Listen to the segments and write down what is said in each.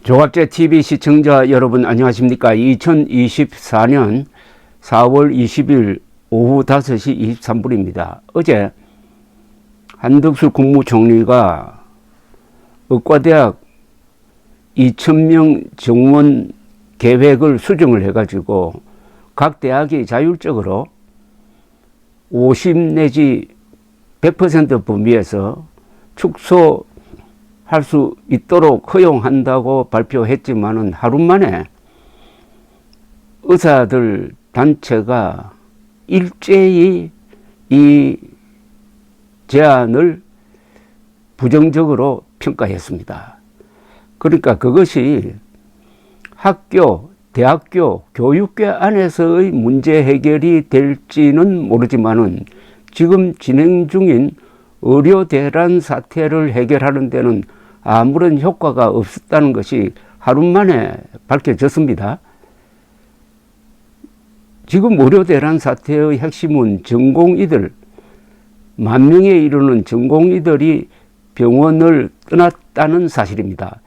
조갑제 TV 시청자 여러분 안녕하십니까. 2024년 4월 20일 오후 5시 23분입니다. 어제 한덕수 국무총리가 의과대학 2000명 정원 계획을 수정을 해가지고 각 대학이 자율적으로 50 내지 100% 범위에서 축소할 수 있도록 허용한다고 발표했지만은 하루 만에 의사들 단체가 일제히 이 제안을 부정적으로 평가했습니다. 그러니까 그것이 학교, 대학교, 교육계 안에서의 문제 해결이 될지는 모르지만은 지금 진행 중인 의료 대란 사태를 해결하는 데는 아무런 효과가 없었다는 것이 하루 만에 밝혀졌습니다. 지금 의료 대란 사태의 핵심은 전공의들, 10,000명에 이르는 전공의들이 병원을 떠났다는 사실입니다.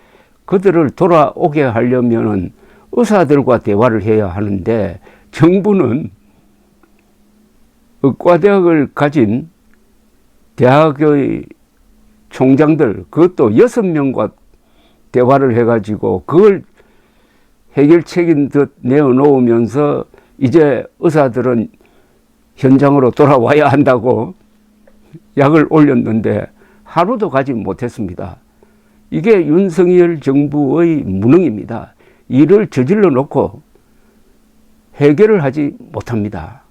그들을 돌아오게 하려면 의사들과 대화를 해야 하는데 정부는 의과대학을 가진 대학의 총장들, 그것도 6명과 대화를 해가지고 그걸 해결책인 듯 내어놓으면서 이제 의사들은 현장으로 돌아와야 한다고 약을 올렸는데 하루도 가지 못했습니다. 이게 윤석열 정부의 무능입니다. 일을 저질러 놓고 해결을 하지 못합니다.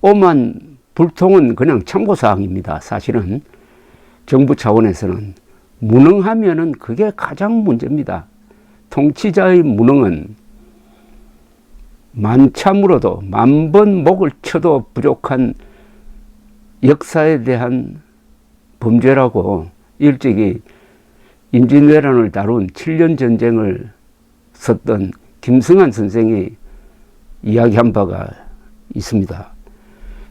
오만 불통은 그냥 참고사항입니다. 사실은 정부 차원에서는 무능하면은 그게 가장 문제입니다. 통치자의 무능은 만참으로도 10,000번 목을 쳐도 부족한 역사에 대한 범죄라고 일찍이 임진왜란을 다룬 7년 전쟁을 썼던 김승환 선생이 이야기한 바가 있습니다.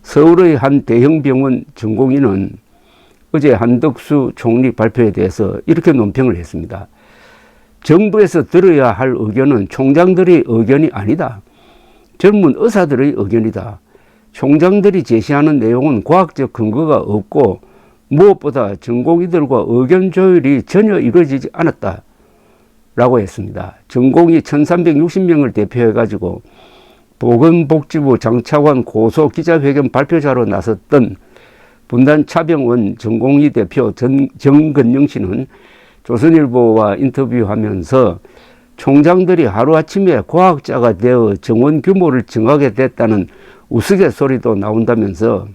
서울의 한 대형 병원 전공의는 어제 한덕수 총리 발표에 대해서 이렇게 논평을 했습니다. 정부에서 들어야 할 의견은 총장들의 의견이 아니다. 젊은 의사들의 의견이다. 총장들이 제시하는 내용은 과학적 근거가 없고 무엇보다 전공의들과 의견 조율이 전혀 이루어지지 않았다 라고 했습니다. 전공의 1360명을 대표해가지고 보건복지부 장차관 고소 기자회견 발표자로 나섰던 분단 차병원 전공의 대표 정근영 씨는 조선일보와 인터뷰하면서 총장들이 하루아침에 과학자가 되어 정원 규모를 정하게 됐다는 우스갯소리도 나온다면서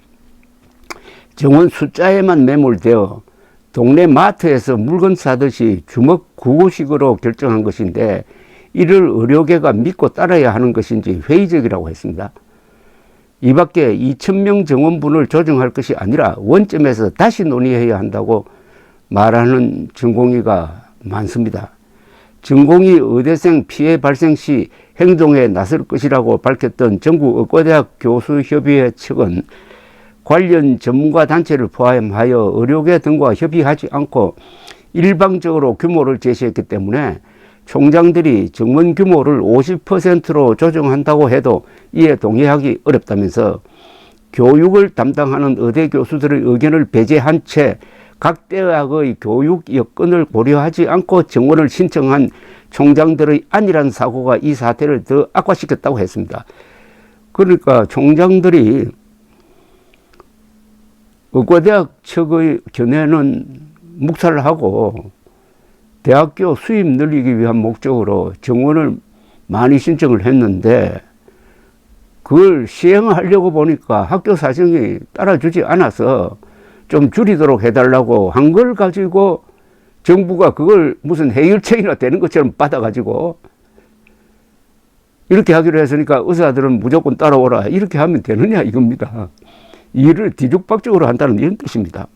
정원 숫자에만 매몰되어 동네 마트에서 물건 사듯이 주먹 구구식으로 결정한 것인데 이를 의료계가 믿고 따라야 하는 것인지 회의적이라고 했습니다. 이 밖에 2,000명 정원분을 조정할 것이 아니라 원점에서 다시 논의해야 한다고 말하는 전공의가 많습니다. 전공의 의대생 피해 발생 시 행동에 나설 것이라고 밝혔던 전국의과대학 교수협의회 측은 관련 전문가 단체를 포함하여 의료계 등과 협의하지 않고 일방적으로 규모를 제시했기 때문에 총장들이 정원 규모를 50%로 조정한다고 해도 이에 동의하기 어렵다면서 교육을 담당하는 의대 교수들의 의견을 배제한 채 각 대학의 교육 여건을 고려하지 않고 정원을 신청한 총장들의 안일한 사고가 이 사태를 더 악화시켰다고 했습니다. 그러니까 총장들이 의과대학 측의 견해는 묵살을 하고 대학교 수입 늘리기 위한 목적으로 정원을 많이 신청을 했는데 그걸 시행하려고 보니까 학교 사정이 따라주지 않아서 좀 줄이도록 해달라고 한 걸 가지고 정부가 그걸 무슨 해결책이나 되는 것처럼 받아가지고 이렇게 하기로 했으니까 의사들은 무조건 따라오라 이렇게 하면 되느냐 이겁니다. 일을 뒤죽박죽으로 한다는 이런 뜻입니다.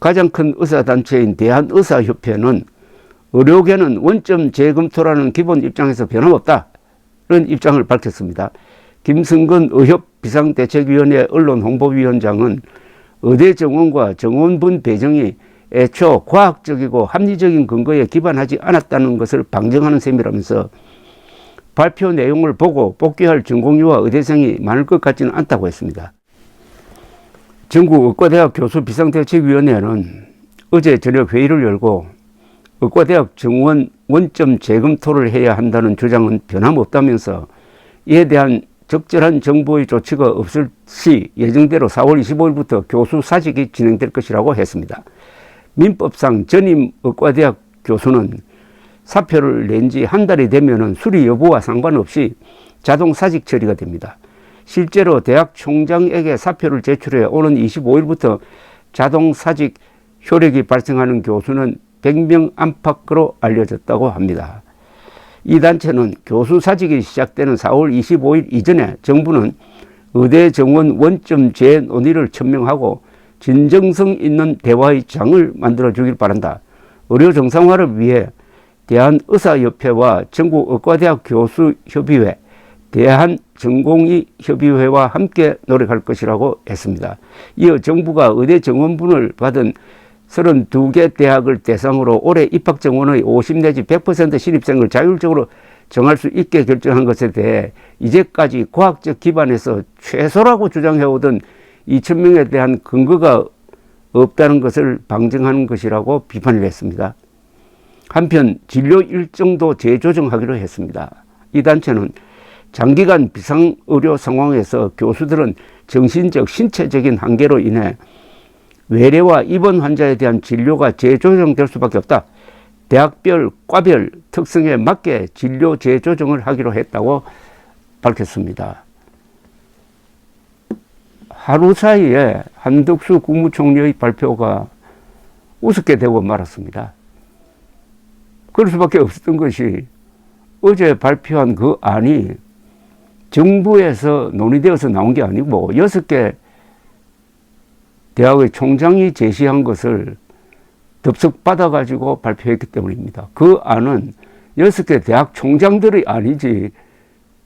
가장 큰 의사단체인 대한의사협회는 의료계는 원점 재검토라는 기본 입장에서 변함없다는 입장을 밝혔습니다. 김승근 의협 비상대책위원회 언론홍보위원장은 의대 정원과 정원분 배정이 애초 과학적이고 합리적인 근거에 기반하지 않았다는 것을 방증하는 셈이라면서 발표 내용을 보고 복귀할 전공의와 의대생이 많을 것 같지는 않다고 했습니다. 전국의과대학 교수비상대책위원회는 어제 저녁 회의를 열고 의과대학 정원 원점 재검토를 해야 한다는 주장은 변함없다면서 이에 대한 적절한 정부의 조치가 없을 시 예정대로 4월 25일부터 교수 사직이 진행될 것이라고 했습니다. 민법상 전임 의과대학 교수는 사표를 낸 지 한 달이 되면 수리 여부와 상관없이 자동 사직 처리가 됩니다. 실제로 대학 총장에게 사표를 제출해 오는 25일부터 자동 사직 효력이 발생하는 교수는 100명 안팎으로 알려졌다고 합니다. 이 단체는 교수 사직이 시작되는 4월 25일 이전에 정부는 의대 정원 원점 재논의를 천명하고 진정성 있는 대화의 장을 만들어주길 바란다. 의료 정상화를 위해 대한의사협회와 전국의과대학 교수협의회, 대한전공의협의회와 함께 노력할 것이라고 했습니다. 이어 정부가 의대 정원분을 받은 32개 대학을 대상으로 올해 입학 정원의 50 내지 100% 신입생을 자율적으로 정할 수 있게 결정한 것에 대해 이제까지 과학적 기반에서 최소라고 주장해오던 2,000명에 대한 근거가 없다는 것을 방증하는 것이라고 비판을 했습니다. 한편 진료 일정도 재조정하기로 했습니다. 이 단체는 장기간 비상의료 상황에서 교수들은 정신적, 신체적인 한계로 인해 외래와 입원 환자에 대한 진료가 재조정될 수밖에 없다. 대학별, 과별 특성에 맞게 진료 재조정을 하기로 했다고 밝혔습니다. 하루 사이에 한덕수 국무총리의 발표가 우습게 되고 말았습니다. 그럴 수밖에 없었던 것이 어제 발표한 그 안이 정부에서 논의되어서 나온 게 아니고 6개 대학의 총장이 제시한 것을 덥석 받아가지고 발표했기 때문입니다. 그 안은 6개 대학 총장들의 안이지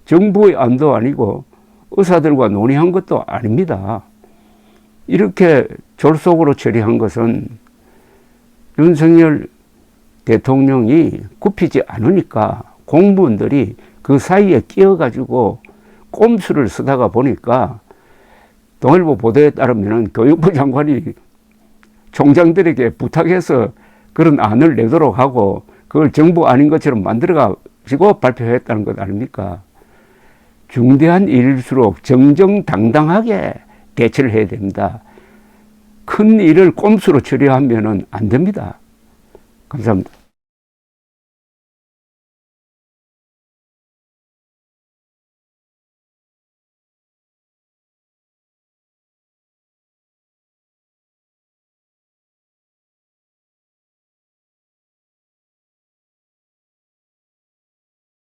정부의 안도 아니고 의사들과 논의한 것도 아닙니다. 이렇게 졸속으로 처리한 것은 윤석열 대통령이 굽히지 않으니까 공무원들이 그 사이에 끼어가지고 꼼수를 쓰다가 보니까 동일보 보도에 따르면 교육부 장관이 총장들에게 부탁해서 그런 안을 내도록 하고 그걸 정부 아닌 것처럼 만들어가지고 발표했다는 것 아닙니까? 중대한 일일수록 정정당당하게 대처를 해야 됩니다. 큰 일을 꼼수로 처리하면 안 됩니다. 감사합니다.